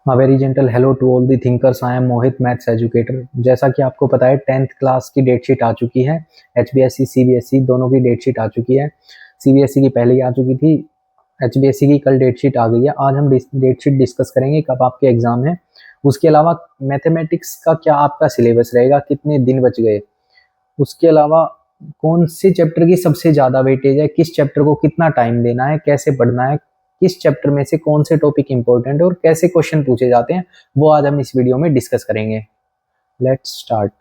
Very gentle hello to all the thinkers. I am Mohit, maths educator. जैसा कि आपको पता है 10th क्लास की डेट शीट आ चुकी है। HBSE CBSE दोनों की डेट शीट आ चुकी है। CBSE की पहले ही आ चुकी थी, HBSE की कल डेट शीट आ गई है। आज हम डेट शीट डिस्कस करेंगे कब आपके एग्जाम है। उसके अलावा मैथमेटिक्स का क्या आपका सिलेबस रहेगा, कितने दिन बच गए, उसके अलावा कौन से चैप्टर की सबसे ज़्यादा वेटेज है, किस चैप्टर को कितना टाइम देना है, कैसे पढ़ना है, किस चैप्टर में से कौन से टॉपिक इंपॉर्टेंट है और कैसे क्वेश्चन पूछे जाते हैं, वो आज हम इस वीडियो में डिस्कस करेंगे। Let's start.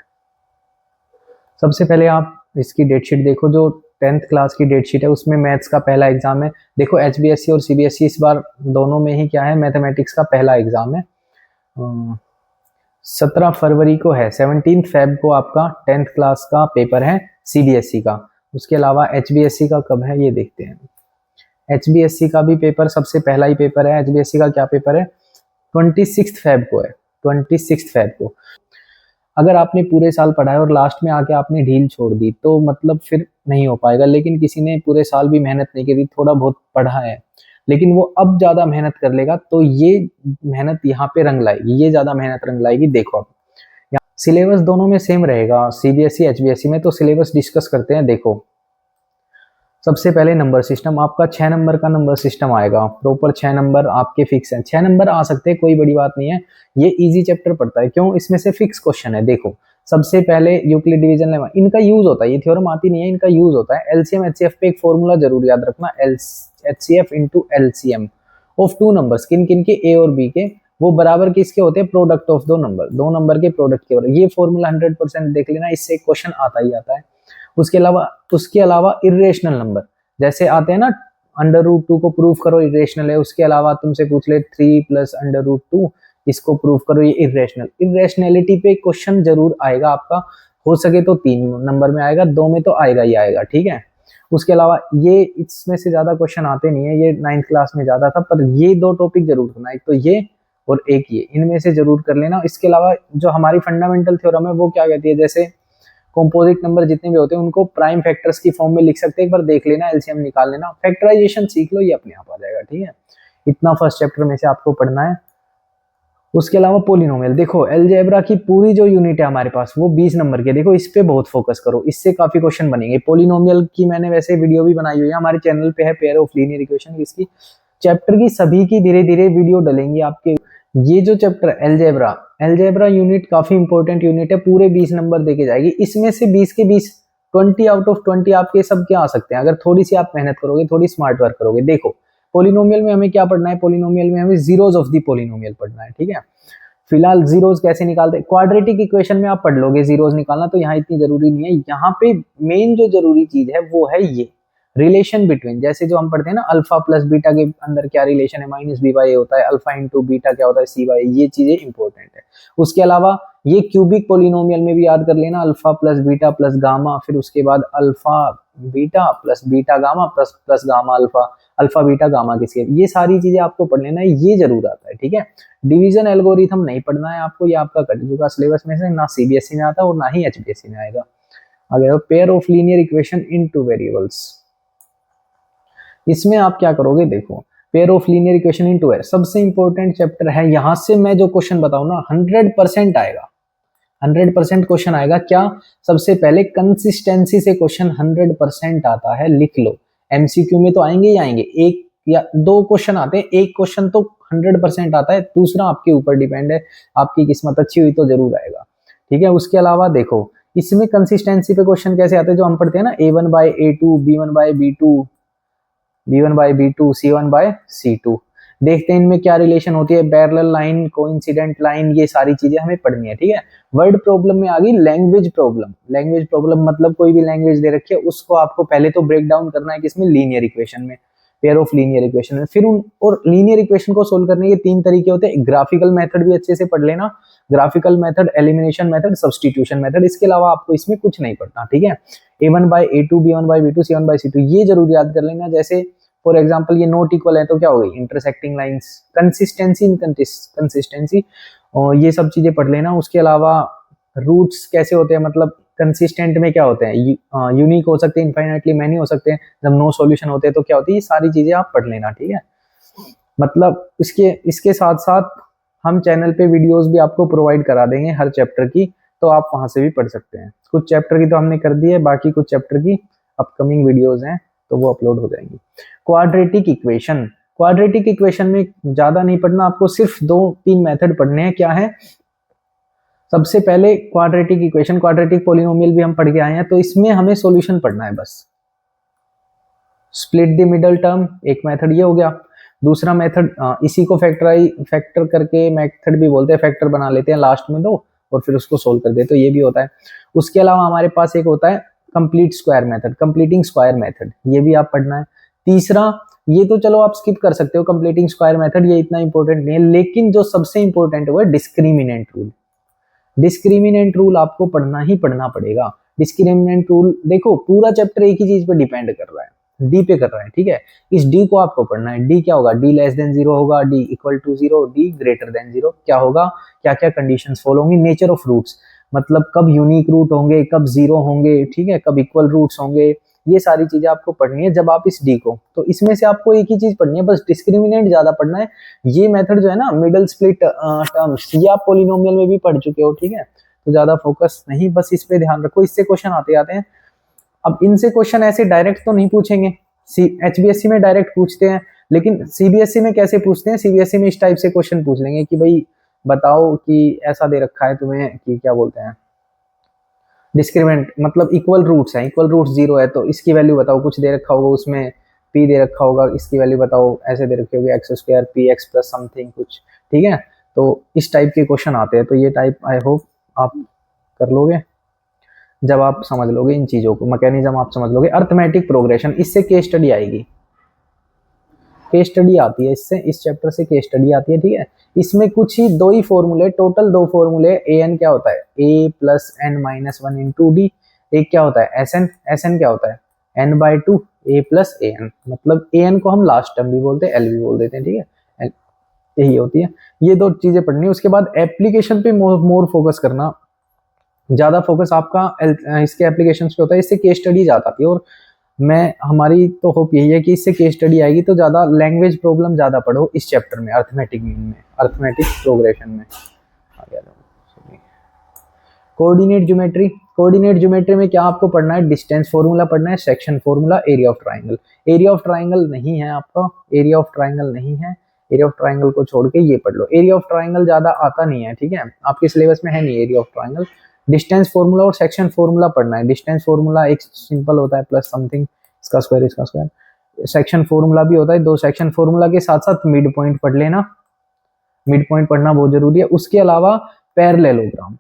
सबसे पहले आप इसकी डेट शीट देखो, जो 10th क्लास की डेट शीट है उसमें मैथ्स का पहला एग्जाम है। देखो HBSE और CBSE इस बार दोनों में ही क्या है, मैथमेटिक्स का पहला एग्जाम है। 17 फरवरी को है, 17 फेब को आपका 10th क्लास का पेपर है CBSE का। उसके अलावा HBSE का कब है ये देखते हैं। HBSE का भी पेपर सबसे पहला ही पेपर है। HBSE का क्या पेपर है, 26 फेब को है, 26 फेब को। अगर आपने पूरे साल पढ़ा है और लास्ट में आके आपने ढील छोड़ दी तो मतलब फिर नहीं हो पाएगा। लेकिन किसी ने पूरे साल भी मेहनत नहीं करी, थोड़ा बहुत पढ़ा है लेकिन वो अब ज्यादा मेहनत कर लेगा तो ये मेहनत यहाँ पे रंग लाएगी, ये ज्यादा मेहनत रंग लाएगी। देखो अब सिलेबस दोनों में सेम रहेगा, CBSE HBSE में। तो सिलेबस डिस्कस करते हैं। देखो सबसे पहले नंबर सिस्टम, आपका 6 नंबर का नंबर सिस्टम आएगा। प्रॉपर 6 नंबर आपके फिक्स हैं। 6 नंबर आ सकते हैं, कोई बड़ी बात नहीं है। ये इजी चैप्टर पड़ता है, क्यों, इसमें से फिक्स क्वेश्चन है। देखो सबसे पहले यूक्लिड डिवीजन लेमा, इनका यूज होता है, ये थ्योरम आती नहीं है, इनका यूज होता है। LCM HCF पे एक फॉर्मूला जरूर याद रखना, HCF into LCM of two numbers, किन किन के, A और B के, वो बराबर किसके होते हैं, प्रोडक्ट ऑफ दो नंबर, दो नंबर के प्रोडक्ट के बराबर। ये फॉर्मूला 100% देख लेना, इससे क्वेश्चन आता ही आता है। उसके अलावा इरेशनल नंबर जैसे आते हैं ना, √2 को प्रूव करो, इरेशनल है। उसके अलावा तुमसे पूछ ले 3 + √2, इसको प्रूव करो, ये इरेशनलिटी पे क्वेश्चन जरूर आएगा आपका। हो सके तो 3 नंबर में आएगा, 2 में तो आएगा ही आएगा, ठीक है। उसके अलावा ये इसमें से ज्यादा क्वेश्चन आते नहीं है, ये 9th क्लास में ज्यादा था, पर ये 2 टॉपिक जरूर करना, एक तो ये और एक ये, इनमें से जरूर कर लेना। इसके अलावा जो हमारी फंडामेंटल थ्योरम है वो क्या कहती है, जैसे कंपोजिट नंबर जितने भी होते हैं उनको प्राइम फैक्टर्स की फॉर्म में लिख सकते हैं। एक बार देख लेना, LCM निकाल लेना, फैक्टराइजेशन सीख लो, ये अपने आप आ जाएगा, ठीक है। इतना फर्स्ट चैप्टर में से आपको पढ़ना है। उसके अलावा पोलिनोमियल, देखो अलजेब्रा की पूरी जो यूनिट है हमारे पास वो 20 नंबर की है। देखो इस पे बहुत फोकस करो, इससे काफी क्वेश्चन बनेंगे। पोलिनोमियल की मैंने वैसे वीडियो भी बनाई हुई है, हमारे चैनल पे है, पेयर ऑफ लीनियर इक्वेशन। इसकी चैप्टर की सभी की धीरे धीरे वीडियो डलेंगी आपके। ये जो चैप्टर अलजेब्रा यूनिट काफी इंपॉर्टेंट यूनिट है, पूरे 20 नंबर देके जाएगी। इसमें से 20 के 20, 20 आउट ऑफ 20 आपके सब क्या आ सकते हैं, अगर थोड़ी सी आप मेहनत करोगे, थोड़ी स्मार्ट वर्क करोगे। देखो पोलिनोमियल में हमें क्या पढ़ना है, पोलिनोमियल में हमें जीरोज ऑफ द पोलिनोमियल पढ़ना है, ठीक है। फिलहाल जीरोज कैसे निकालते हैं, क्वाड्रेटिक इक्वेशन में आप पढ़ लोगे जीरोज निकालना, तो यहाँ इतनी जरूरी नहीं है। यहाँ पे मेन जो जरूरी चीज है वो है ये रिलेशन बिटवीन, जैसे जो हम पढ़ते हैं ना, अल्फा प्लस बीटा के अंदर क्या रिलेशन है, -b/a होता है, अल्फा इंटू बीटा क्या होता है, c/a, ये चीजें इंपॉर्टेंट है। उसके अलावा ये क्यूबिक पोलिनोमियल में भी याद कर लेना, alpha plus beta plus gamma, फिर उसके बाद alpha beta plus beta gamma plus gamma alpha, alpha beta gamma किसके, ये सारी चीजें आपको पढ़ लेना है, ये जरूर आता है, ठीक है। डिवीजन एल्गोरिथम नहीं पढ़ना है आपको, ये आपका कट चुका सिलेबस में से, ना CBSE में आता और ना ही HBSE में आएगा। अगर pair of linear equation into variables, इसमें आप क्या करोगे, देखो pair of linear equation into है, सबसे इंपॉर्टेंट चैप्टर है। यहां से मैं जो क्वेश्चन बताऊं ना 100% आएगा, 100% क्वेश्चन आएगा। क्या, सबसे पहले कंसिस्टेंसी से क्वेश्चन 100% आता है, लिख लो। MCQ में तो आएंगे ही आएंगे, 1 या 2 क्वेश्चन आते हैं, एक क्वेश्चन तो 100% आता है, दूसरा आपके ऊपर डिपेंड है, आपकी किस्मत अच्छी हुई तो जरूर आएगा, ठीक है। उसके अलावा देखो इसमें कंसिस्टेंसी पे क्वेश्चन कैसे आते हैं, जो हम पढ़ते हैं ना, A1/A2, B1/B2, B1/B2, C1/C2, देखते हैं इनमें क्या रिलेशन होती है, पैरेलल लाइन, कोइंसिडेंट लाइन, ये सारी चीजें हमें पढ़नी है, ठीक है। वर्ड प्रॉब्लम में आ गई लैंग्वेज प्रॉब्लम। लैंग्वेज प्रॉब्लम मतलब कोई भी लैंग्वेज दे रखी है, उसको आपको पहले तो ब्रेक डाउन करना है किसमें, लीनियर इक्वेशन में, पेयर ऑफ लीनियर इक्वेशन में। फिर और लीनियर इक्वेशन को सोल्व करने के 3 तरीके होते हैं। ग्राफिकल मेथड भी अच्छे से पढ़ लेना, graphical method, elimination method, substitution method. इसके अलावा आपको इसमें कुछ नहीं पढ़ना, ठीक है। A1/A2, B1/B2, C1/C2, ये जरूर याद कर लेना। जैसे फॉर एग्जाम्पल ये नॉट इक्वल है तो क्या हो गई, इंटरसेक्टिंग लाइंस, कंसिस्टेंसी, इनकंसिस्टेंसी, और ये सब चीजें पढ़ लेना। उसके अलावा रूट्स कैसे होते हैं, मतलब कंसिस्टेंट में क्या होते हैं, यूनिक हो सकते हैं, इनफाइनाइटली मैनी हो सकते हैं, जब नो सॉल्यूशन होते हैं तो क्या होती है, ये सारी चीजें आप पढ़ लेना, ठीक है। मतलब इसके साथ साथ हम चैनल पे वीडियोस भी आपको प्रोवाइड करा देंगे हर चैप्टर की, तो आप वहां से भी पढ़ सकते हैं। कुछ चैप्टर की तो हमने कर दी है, बाकी कुछ चैप्टर की अपकमिंग वीडियोस हैं तो वो अपलोड हो जाएंगी। क्वाड्रेटिक इक्वेशन, क्वाड्रेटिक इक्वेशन में ज्यादा नहीं पढ़ना आपको, सिर्फ 2-3 मेथड पढ़ने हैं। क्या है? सबसे पहले क्वाड्रेटिक इक्वेशन, क्वाड्रेटिक पॉलिनोमियल भी हम पढ़ के आए हैं, तो इसमें हमें सॉल्यूशन पढ़ना है बस। स्प्लिट द मिडल टर्म एक मेथड ये हो गया। दूसरा मेथड इसी को फैक्टर करके मेथड भी बोलते हैं, फैक्टर बना लेते हैं लास्ट में दो और फिर उसको सोल्व कर देते, तो ये भी होता है। उसके अलावा हमारे पास एक होता है complete square method, completing square method, ये भी आप पढ़ना है। तीसरा, ये तो चलो आप स्किप कर सकते हो कंप्लीटिंग स्क्वायर मेथड, ये इतना इंपॉर्टेंट नहीं है, लेकिन जो सबसे इंपॉर्टेंट है वो है डिस्क्रिमिनेंट रूल। डिस्क्रिमिनेंट रूल आपको पढ़ना ही पढ़ना पड़ेगा। डिस्क्रिमिनेंट रूल देखो, पूरा चैप्टर एक ही चीज पे डिपेंड कर रहा है, डी पे कर रहा है, ठीक है। इस डी को आपको पढ़ना है। डी क्या होगा? डी लेस देन 0 होगा, D equal to 0, D greater than 0। क्या होगा? क्या क्या कंडीशंस फॉलो होंगी? नेचर ऑफ रूट्स, मतलब कब यूनिक रूट होंगे, कब 0 होंगे, ठीक है, कब इक्वल रूट्स होंगे, ये सारी चीजें आपको पढ़नी है जब आप इस डी को, तो इसमें से आपको एक ही चीज पढ़नी है बस, डिस्क्रिमिनेंट ज्यादा पढ़ना है। ये मेथड जो है ना, मिडल स्प्लिट टर्म्स, ये आप पॉलिनोमियल में भी पढ़ चुके हो, ठीक है, तो ज्यादा फोकस नहीं, बस इस पे ध्यान रखो। इससे क्वेश्चन आते आते हैं। अब इनसे क्वेश्चन ऐसे डायरेक्ट तो नहीं पूछेंगे, एचबीएससी में डायरेक्ट पूछते हैं, लेकिन सीबीएसई में कैसे पूछते हैं? सीबीएसई में इस टाइप से क्वेश्चन पूछ लेंगे कि भाई बताओ कि ऐसा दे रखा है तुम्हें कि क्या बोलते हैं, डिस्क्रिमिनेंट मतलब इक्वल रूट्स हैं, इक्वल रूट्स 0 है तो इसकी वैल्यू बताओ, कुछ दे रखा होगा उसमें, p दे रखा होगा, इसकी वैल्यू बताओ, ऐसे दे रखे होगे x square P x plus something कुछ, ठीक है। तो इस टाइप के क्वेश्चन आते हैं, तो ये टाइप आई होप आप कर लोगे जब आप समझ लोगे इन चीजों को, मैकेनिज्म आप समझ लोगे। अर्थमेटिक प्रोग्रेशन, इससे केस स्टडी आएगी, केस स्टडी आती है इससे, इस चैप्टर से केस स्टडी आती है, ठीक है। इसमें कुछ ही 2 ही फॉर्मूले, टोटल 2 फॉर्मूले, ए एन क्या होता है, a plus n minus 1 into d, एक क्या होता है एस एन, एस एन क्या होता है N by 2 A plus A N, मतलब ए एन को हम लास्ट टर्म भी बोलते हैं, एल भी बोल देते हैं, ठीक है, यही होती है। ये 2 चीजें पढ़नी है। उसके बाद एप्लीकेशन पे मोर फोकस करना, ज्यादा फोकस आपका इसके एप्लीकेशन पे होता है, इससे केस स्टडी ज्यादा आती है। और मैं हमारी तो होप यही है कि इससे केस स्टडी आएगी, तो ज्यादा लैंग्वेज प्रॉब्लम ज्यादा पढ़ो इस चैप्टर में, अर्थमेटिक मीन में, अर्थमेटिक प्रोग्रेशन में। कोऑर्डिनेट ज्योमेट्री, कोऑर्डिनेट ज्योमेट्री में क्या आपको पढ़ना है? डिस्टेंस फॉर्मूला पढ़ना है, section formula, area of triangle. Area of triangle नहीं है आपका, एरिया ऑफ ट्राइंगल नहीं है, एरिया ऑफ ट्राइंगल को छोड़ के ये पढ़ लो। एरिया ऑफ ट्राइंगल ज्यादा आता नहीं है, ठीक है, आपके सिलेबस में है नहीं area of triangle. Distance formula और सेक्शन फॉर्मूला पढ़ना है। डिस्टेंस फॉर्मूला एक सिंपल होता है, प्लस समथिंग, इसका स्क्वायर इसका स्क्वायर। सेक्शन फॉर्मूला भी होता है, 2 सेक्शन फॉर्मूला के साथ साथ मिड पॉइंट पढ़ लेना, मिड पॉइंट पढ़ना बहुत जरूरी है। उसके अलावा पैरेललोग्राम,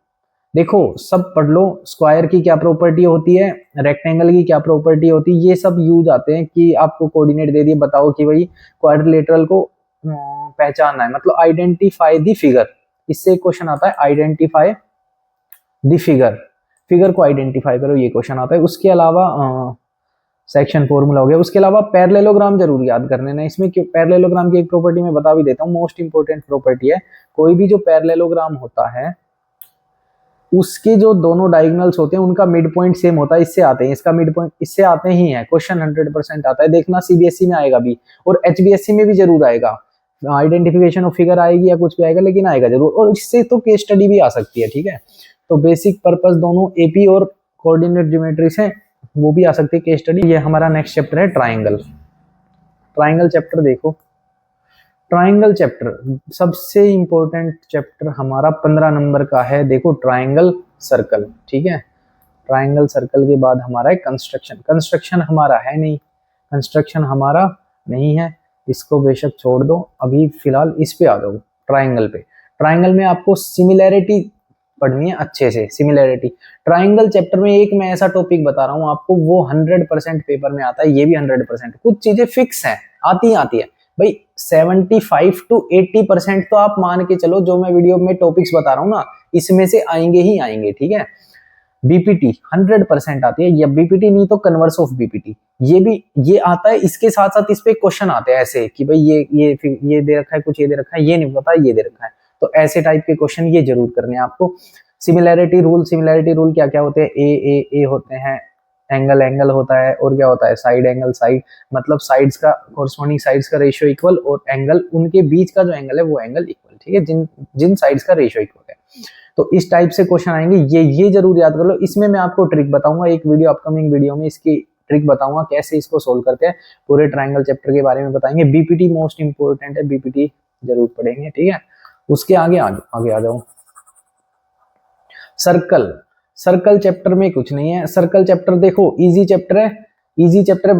देखो सब पढ़ लो, स्क्वायर की क्या प्रॉपर्टी होती है, रेक्टेंगल की क्या प्रॉपर्टी होती है, ये सब यूज आते हैं कि आपको कोऑर्डिनेट दे दिए, बताओ कि भाई क्वाड्रिलेटरल को पहचानना है, मतलब आइडेंटिफाई द फिगर, इससे एक क्वेश्चन आता है आइडेंटिफाई द फिगर, फिगर को आइडेंटिफाई करो, ये क्वेश्चन आता है। उसके अलावा सेक्शन फॉर्मूला हो गया। उसके अलावा पैरेललोग्राम जरूर याद कर लेना। इसमें पैरेललोग्राम की एक प्रॉपर्टी मैं बता भी देता हूँ, मोस्ट इंपोर्टेंट प्रॉपर्टी है, कोई भी जो पैरेललोग्राम होता है उसके जो दोनों डायगोनल्स होते हैं उनका मिड पॉइंट सेम होता है, इससे आते हैं, इसका मिड पॉइंट इससे आते ही है, क्वेश्चन 100% आता है, देखना सीबीएसई में आएगा भी और एचबीएससी में भी जरूर आएगा, आइडेंटिफिकेशन ऑफ फिगर आएगी या कुछ भी आएगा, लेकिन आएगा जरूर, और इससे तो केस स्टडी भी आ सकती है, ठीक है। तो बेसिक पर्पस दोनों एपी और कोऑर्डिनेट ज्योमेट्री से वो भी आ सकती है केस स्टडी। ये हमारा नेक्स्ट चैप्टर है ट्राइंगल। ट्राइंगल चैप्टर देखो, ट्राइंगल चैप्टर सबसे इंपॉर्टेंट चैप्टर हमारा 15 नंबर का है, देखो ट्राइंगल सर्कल, ठीक है। ट्राइंगल सर्कल के बाद हमारा है कंस्ट्रक्शन, कंस्ट्रक्शन हमारा है नहीं, कंस्ट्रक्शन हमारा नहीं है, इसको बेशक छोड़ दो, अभी फिलहाल इस पे आ जाओ ट्राइंगल पे। ट्राइंगल में आपको सिमिलैरिटी पढ़नी है अच्छे से, सिमिलैरिटी। ट्राइंगल चैप्टर में एक मैं ऐसा टॉपिक बता रहा हूँ आपको, वो 100% पेपर में आता है, ये भी 100%, कुछ चीजें फिक्स हैं, आती है भाई, 75 to 80% तो आप मान के चलो, जो मैं वीडियो में टॉपिक्स बता रहा हूँ ना, इसमें से आएंगे ही आएंगे, ठीक है। बीपीटी 100% आती है, या बीपीटी नहीं तो कन्वर्स ऑफ बीपीटी, ये भी ये आता है, इसके साथ साथ इस पे क्वेश्चन आते हैं ऐसे कि भाई ये दे रखा है, कुछ ये दे रखा है, ये नहीं पता ये दे रखा है, तो ऐसे टाइप के क्वेश्चन ये जरूर करने हैं आपको। सिमिलैरिटी रूल, सिमिलैरिटी रूल क्या क्या होते हैं, ए होते हैं, एंगल एंगल होता है, और क्या होता है साइड एंगल, साइड मतलब साइड्स का कॉरस्पॉन्डिंग साइड्स का रेशियो इक्वल, और एंगल उनके बीच का जो एंगल है वो एंगल इक्वल, ठीक है, जिन जिन साइड्स का रेशियो इक्वल है। तो इस टाइप से क्वेश्चन आएंगे, ये जरूर याद कर लो। इसमें मैं आपको ट्रिक बताऊंगा, एक वीडियो अपकमिंग वीडियो में इसकी ट्रिक बताऊंगा कैसे इसको सोल्व करते हैं, पूरे ट्रायंगल चैप्टर के बारे में बताएंगे। बीपीटी मोस्ट इंपोर्टेंट है, बीपीटी जरूर पढ़ेंगे, ठीक है। उसके आगे आगे आ जाओ। सर्कल, सर्कल चैप्टर में कुछ नहीं है। सर्कल चैप्टर देखो इजी चैप्टर है, इजी चैप्टर है।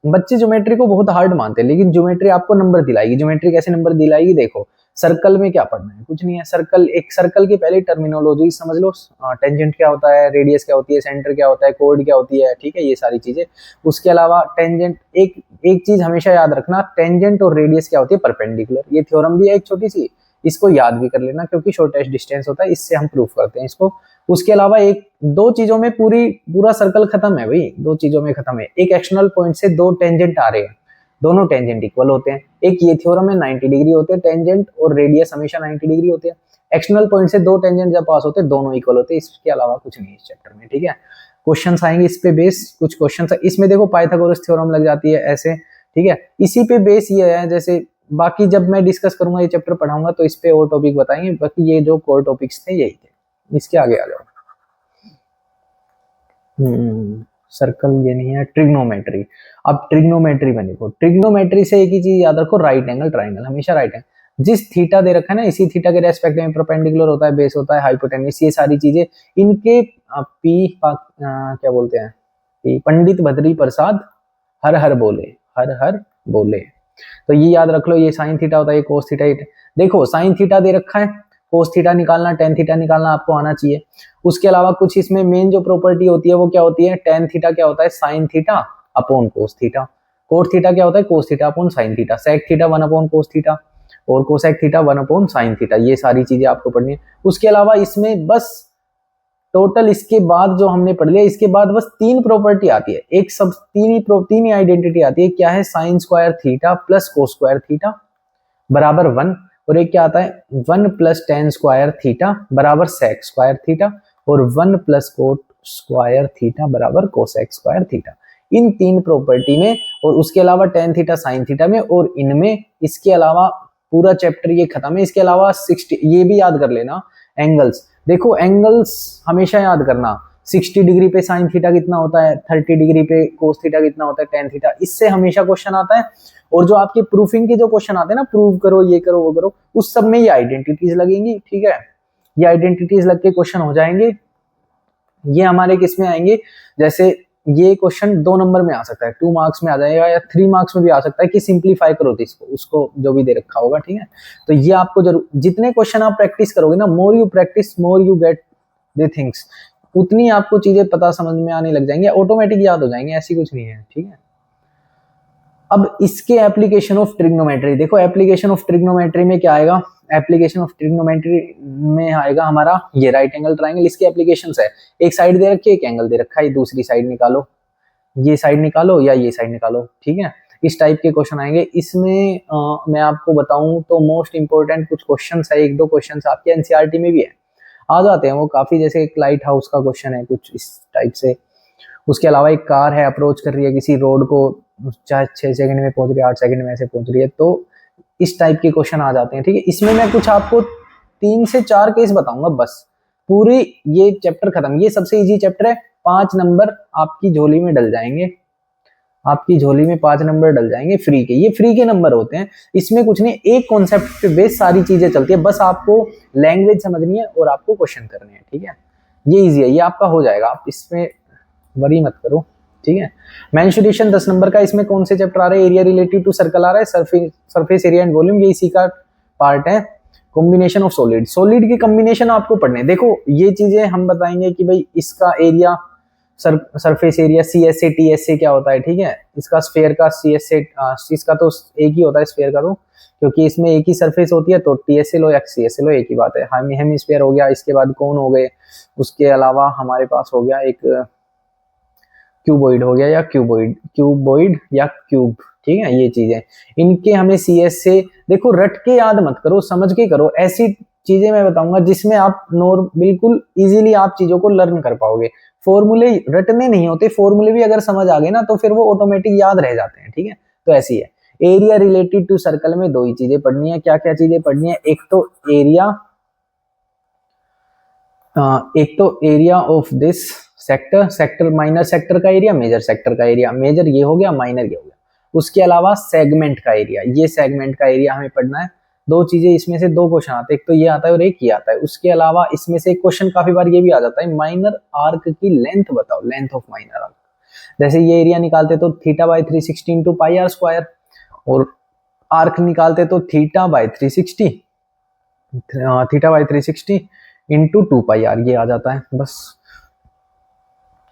बच्चे ज्योमेट्री को बहुत हार्ड मानते हैं, लेकिन ज्योमेट्री आपको नंबर दिलाएगी। ज्योमेट्री कैसे नंबर दिलाएगी देखो, सर्कल में क्या पढ़ना है, कुछ नहीं है। सर्कल, एक सर्कल की पहले टर्मिनोलॉजी समझ लो, टेंजेंट क्या होता है, रेडियस क्या होती है, सेंटर क्या होता है, कोड क्या होती है, ठीक है, ये सारी चीजें। उसके अलावा टेंजेंट, एक चीज हमेशा याद रखना, टेंजेंट और रेडियस क्या होती है, परपेंडिकुलर। ये थ्योरम भी है एक छोटी सी, इसको याद भी कर लेना, क्योंकि शॉर्टेस्ट डिस्टेंस होता है, इससे हम प्रूफ करते हैं इसको। उसके अलावा एक दो चीजों में पूरा सर्कल खत्म है भाई, दो चीजों में खत्म है। एक एक्सटर्नल पॉइंट से दो टेंजेंट आ रहे हैं, दोनों टेंजेंट इक्वल होते हैं। एक ये थ्योरम है 90 डिग्री होते हैं टेंजेंट और रेडियस हमेशा 90 डिग्री होते हैं। एक्सटर्नल पॉइंट से दो टेंजेंट जब पास होते हैं दोनों इक्वल होते हैं, इसके अलावा कुछ नहीं इस चैप्टर में, ठीक है। क्वेश्चंस आएंगे इस पे बेस, कुछ क्वेश्चंस इसमें देखो पाइथागोरस थ्योरम लग जाती है ऐसे, ठीक है। इसी पे बेस ये है, जैसे बाकी जब मैं डिस्कस करूंगा ये चैप्टर पढ़ाऊंगा तो इस पे और टॉपिक बताएंगे, बाकी ये जो कोर टॉपिक्स थे यही थे। इसके आगे आ जाओ। सर्कल ये नहीं है, ट्रिग्नोमेट्री। अब ट्रिग्नोमेट्री में देखो, ट्रिग्नोमेट्री से एक ही चीज याद रखो, राइट एंगल ट्राइंगल, हमेशा राइट एंगल। जिस थीटा दे रखा है ना, इसी थीटा के रेस्पेक्ट में परपेंडिकुलर होता है, बेस होता है, हाइपोटेन्यूस, ये सारी चीजें इनके क्या बोलते हैं, पंडित बद्री प्रसाद हर हर बोले, हर हर बोले। तो ये याद रख लो, ये साइन थीटा होता है, ये कोस थीटा। देखो साइन थीटा दे रखा है, कोस थीटा निकालना, टेन थीटा निकालना आपको आना चाहिए। उसके अलावा कुछ इसमें मेन जो प्रॉपर्टी होती है वो क्या होती है, टेन थीटा क्या होता है, sine theta upon cos theta. Cot theta क्या होता है, cos theta upon sine theta. Sec theta 1 upon cos theta, और cosec theta 1 upon sine theta. ये सारी चीजें आपको पढ़नी है। उसके अलावा इसमें बस टोटल इसके बाद जो हमने पढ़ लिया, इसके बाद बस तीन प्रॉपर्टी आती है, एक सब तीन ही आइडेंटिटी आती है। क्या है, sine square theta plus cos square theta बराबर 1, और एक क्या आता है 1 प्लस टेन स्क्वायर थीटा बराबर सेक स्क्वायर थीटा, और 1 प्लस कोट स्क्वायर थीटा बराबर कोसेक स्क्वायर थीटा। इन तीन प्रॉपर्टी में, और उसके अलावा टेन थीटा साइन थीटा में, और इनमें, इसके अलावा पूरा चैप्टर ये खत्म है। इसके अलावा 60, ये भी याद कर लेना, एंगल्स। देखो एंगल्स हमेशा याद करना, 60 डिग्री पे साइन थीटा कितना होता है, 30 डिग्री पे कोस थीटा कितना होता है, टेन थीटा। इससे हमेशा क्वेश्चन आता है। और जो आपके प्रूफिंग के जो क्वेश्चन आते हैं ना, प्रूव करो, ये करो, वो करो, उस सब में ये आइडेंटिटीज लगेंगी, ठीक है। ये आइडेंटिटीज लग के क्वेश्चन हो जाएंगे। ये हमारे किस में आएंगे, जैसे ये क्वेश्चन 2 नंबर में आ सकता है, 2 मार्क्स में आ जाएगा, या 3 मार्क्स में भी आ सकता है कि सिंप्लीफाई करो इसको, उसको जो भी दे रखा होगा, ठीक है। तो ये आपको जरूर, जितने क्वेश्चन आप प्रैक्टिस करोगे ना, more you practice more you get the things, उतनी आपको चीजें पता समझ में आने लग जाएंगे, ऑटोमेटिक याद हो जाएंगे, ऐसी कुछ नहीं है, ठीक है। अब इसके एप्लीकेशन ऑफ ट्रिग्नोमेट्री देखो, एप्लीकेशन ऑफ ट्रिग्नोमेट्री में क्या आएगा, एप्लीकेशन ऑफ ट्रिग्नोमेट्री में आएगा हमारा ये राइट एंगल ट्राइंगल। इसके एप्लीकेशंस है, एक साइड दे रखी है, एक एंगल दे रखा है, दूसरी साइड निकालो, ये साइड निकालो या ये साइड निकालो, ठीक है। इस टाइप के क्वेश्चन आएंगे। इसमें मैं आपको बताऊं तो मोस्ट इंपोर्टेंट कुछ क्वेश्चंस है, एक दो क्वेश्चंस आपके एनसीईआरटी में भी है, आ जाते हैं वो काफी, जैसे एक लाइट हाउस का क्वेश्चन है कुछ इस टाइप से। उसके अलावा एक कार है, अप्रोच कर रही है किसी रोड को, चाहे 6 सेकंड में पहुंच रही है, 8 सेकंड में ऐसे पहुंच रही है, तो इस टाइप के क्वेश्चन आ जाते हैं, ठीक है। इसमें मैं कुछ आपको 3 से 4 केस बताऊंगा बस, पूरी ये चैप्टर खत्म। ये सबसे इजी चैप्टर है, 5 नंबर आपकी झोली में डल जाएंगे, आपकी झोली में 5 नंबर डल जाएंगे फ्री के। ये फ्री के नंबर होते हैं, इसमें कुछ नहीं, एक कॉन्सेप्ट पे बेस सारी चीजें चलती है, बस आपको लैंग्वेज समझनी है और आपको क्वेश्चन करने हैं, ठीक है। ये इजी है, ये आपका हो जाएगा, आप इसमें वरी मत करो, ठीक है। मेंसुरेशन 10 नंबर का, इसमें कौन से चैप्टर आ रहे हैं, एरिया रिलेटेड टू सर्कल आ रहा है, सरफेस एरिया एंड वॉल्यूम, ये इसी का पार्ट है। कॉम्बिनेशन ऑफ सॉलिड, सॉलिड की कॉम्बिनेशन आपको पढ़ने, देखो ये चीजें हम बताएंगे कि भाई इसका area, surface area CSA TSA क्या होता है, ठीक है। इसका स्फीयर का CSA, इसका तो एक ही होता है स्फीयर का, तो क्योंकि इसमें एक ही सरफेस होती है, तो TSA लो या CSA लो, एक ही बात है। हेमिस्फीयर हो गया, इसके बाद कोन हो गए, उसके अलावा हमारे पास हो गया एक क्यूबॉइड हो गया, या क्यूबॉइड या क्यूब, ठीक है। ये चीजें इनके हमें CSA, देखो रट के याद मत करो, समझ के करो। ऐसी चीजें मैं बताऊंगा जिसमें आप बिल्कुल इजीली आप चीजों को लर्न कर पाओगे। फॉर्मूले रटने नहीं होते, फॉर्मूले भी अगर समझ आ गए ना तो फिर वो ऑटोमेटिक याद रह जाते हैं, ठीक है। तो ऐसी है। एरिया रिलेटेड टू सर्कल में दो ही चीजें पढ़नी है। क्या क्या चीजें पढ़नी है? एक तो area of this sector, sector minor sector का एरिया, मेजर सेक्टर का एरिया, मेजर ये हो गया, माइनर ये हो गया। उसके अलावा सेगमेंट का एरिया, ये सेगमेंट का एरिया हमें पढ़ना है। दो चीजें, इसमें से दो क्वेश्चन आते हैं, एक तो ये आता है और एक ये आता है। उसके अलावा इसमें से एक क्वेश्चन काफी बार ये भी आ जाता है, माइनर आर्क की लेंथ बताओ, लेंथ ऑफ माइनर आर्क। जैसे ये एरिया निकालते तो θ/360 इंटू पाई आर स्क्वायर, और आर्क निकालते तो θ/360 इंटू 2 पाई आर, ये आ जाता है बस।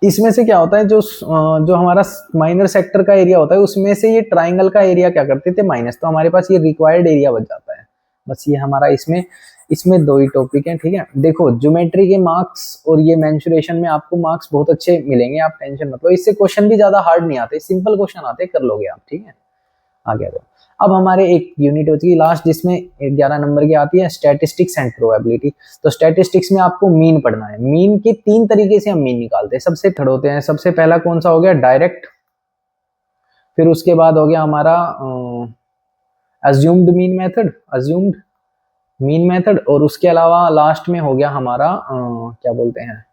इसमें से क्या होता है, जो हमारा माइनर सेक्टर का एरिया होता है उसमें से ये ट्राइंगल का एरिया क्या करते थे, माइनस, तो हमारे पास ये रिक्वायर्ड एरिया बच जाता है बस। ये हमारा इसमें दो ही टॉपिक हैं, ठीक है। देखो ज्योमेट्री के मार्क्स और ये मेंसुरेशन में आपको मार्क्स बहुत अच्छे मिलेंगे, आप टेंशन मत लो। इससे क्वेश्चन भी ज्यादा हार्ड नहीं आते, सिंपल क्वेश्चन आते, कर लोगे आप, ठीक है। आगे आ जाओ। अब हमारे एक यूनिट होती है लास्ट जिसमें 11 नंबर की आती है स्टैटिस्टिक्स एंड प्रोबेबिलिटी। तो स्टैटिस्टिक्स में आपको मीन पढ़ना है। मीन के 3 तरीके से हम मीन निकालते हैं, सबसे थर्ड होते हैं। सबसे पहला कौन सा हो गया, डायरेक्ट, फिर उसके बाद हो गया हमारा अज्यूम्ड मीन मेथड, और उसके अलावा लास्ट में हो गया हमारा क्या बोलते हैं,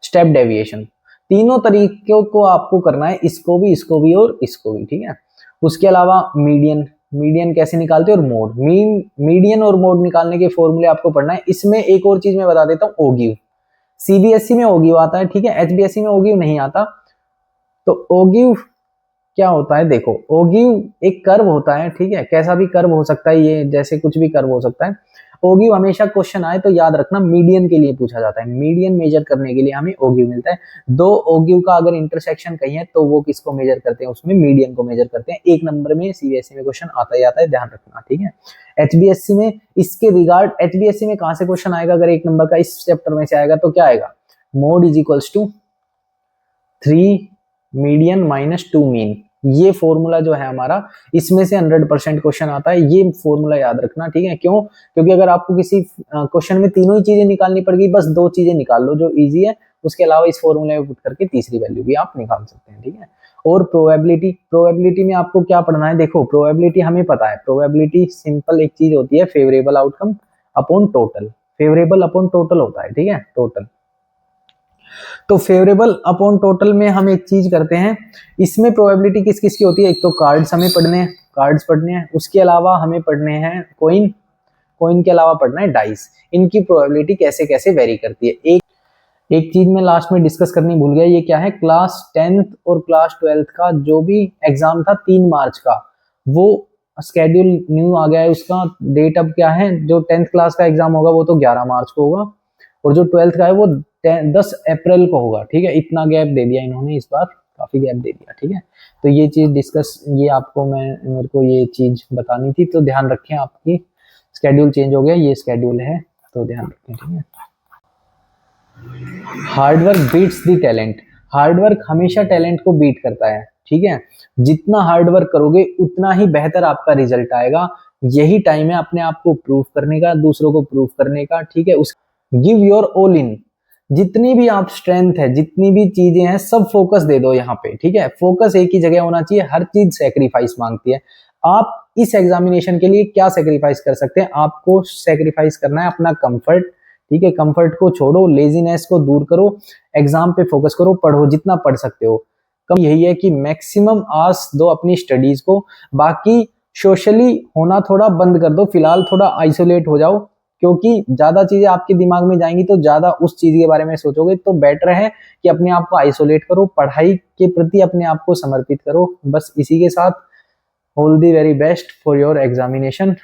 स्टेप डेविएशन। तीनों तरीकों को आपको करना है, इसको भी और इसको भी, ठीक है। उसके अलावा मीडियन कैसे निकालते हैं, और मोड, मीडियन और मोड निकालने के फॉर्मूले आपको पढ़ना है। इसमें एक और चीज मैं बता देता हूँ, ओगिव। सीबीएसई में ओगिव आता है, ठीक है, एचबीएसई में ओगिव नहीं आता। तो ओगिव क्या होता है, देखो ओगिव एक कर्व होता है, ठीक है, कैसा भी कर्व हो सकता है, ये जैसे कुछ भी कर्व हो सकता है। ओगिव हमेशा क्वेश्चन आए तो याद रखना मीडियन के लिए पूछा जाता है, मीडियन मेजर करने के लिए हमें ओगिव मिलता है। दो ओगिव का अगर इंटरसेक्शन कहीं है तो वो किसको मेजर करते हैं, उसमें मीडियन को मेजर करते हैं। 1 नंबर में सीबीएसई में क्वेश्चन आता ही आता है, ध्यान रखना, ठीक है। एचबीएससी में इसके रिगार्ड, एचबीएससी में कहां से क्वेश्चन आएगा, अगर 1 नंबर का इस चैप्टर में से आएगा तो क्या आएगा, mode is equals to 3 median minus 2 mean. ये फॉर्मूला जो है हमारा, इसमें से 100% क्वेश्चन आता है, ये फॉर्मूला याद रखना, ठीक है। क्यों? क्योंकि अगर आपको किसी क्वेश्चन में तीनों ही चीजें निकालनी पड़ेगी, बस 2 चीजें निकाल लो जो इजी है, उसके अलावा इस फॉर्मूले में पुट करके तीसरी वैल्यू भी आप निकाल सकते हैं, ठीक है। और प्रोबेबिलिटी में आपको क्या पढ़ना है, देखो प्रोबेबिलिटी हमें पता है, प्रोबेबिलिटी सिंपल एक चीज होती है, favourable outcome upon total, favourable upon total होता है, ठीक है, टोटल। तो फेवरेबल अपॉन टोटल में हम एक चीज करते हैं, इसमें प्रोबेबिलिटी किस किस की होती है, एक तो कार्ड्स हमें पढ़ने हैं, कार्ड्स पढ़ने हैं, उसके अलावा हमें पढ़ने हैं कोइन के अलावा पढ़ना है डाइस। इनकी प्रोबेबिलिटी कैसे कैसे वेरी करती है। एक चीज मैं लास्ट में डिस्कस करनी भूल गया, ये क्या है, क्लास 10th और क्लास 12th का जो भी एग्जाम था 3 मार्च का, वो स्केड्यूल न्यू आ गया है, उसका डेट अब क्या है, जो 10th क्लास का एग्जाम होगा वो तो 11 मार्च को होगा, और जो 12th का है वो 10 अप्रैल को होगा, ठीक है। इतना गैप दे दिया इन्होंने, इस बार काफी गैप दे दिया, ठीक है। तो ये चीज डिस्कस, ये आपको मेरे को ये चीज बतानी थी, तो ध्यान रखें, आपकी स्केड्यूल चेंज हो गया, ये स्केड्यूल है, तो ध्यान रखें, ठीक है। Hard work beats the talent, hard work हमेशा टैलेंट को बीट करता है, ठीक है। जितना हार्डवर्क करोगे उतना ही बेहतर आपका रिजल्ट आएगा। यही टाइम है अपने आप को प्रूव करने का, दूसरों को प्रूव करने का, ठीक है। गिव योर ऑल इन, जितनी भी आप स्ट्रेंथ है, जितनी भी चीजें हैं, सब फोकस दे दो यहाँ पे, ठीक है। फोकस एक ही जगह होना चाहिए, हर चीज सेक्रीफाइस मांगती है। आप इस एग्जामिनेशन के लिए क्या सेक्रीफाइस कर सकते हैं, आपको सेक्रीफाइस करना है अपना कंफर्ट, ठीक है। कंफर्ट को छोड़ो, लेजीनेस को दूर करो, एग्जाम पे फोकस करो, पढ़ो जितना पढ़ सकते हो। कम यही है कि मैक्सिमम आस दो अपनी स्टडीज को, बाकी सोशली होना थोड़ा बंद कर दो, फिलहाल थोड़ा आइसोलेट हो जाओ, क्योंकि ज्यादा चीजें आपके दिमाग में जाएंगी तो ज्यादा उस चीज के बारे में सोचोगे, तो बेटर है कि अपने आप को आइसोलेट करो, पढ़ाई के प्रति अपने आप को समर्पित करो। बस इसी के साथ all the very best for your examination.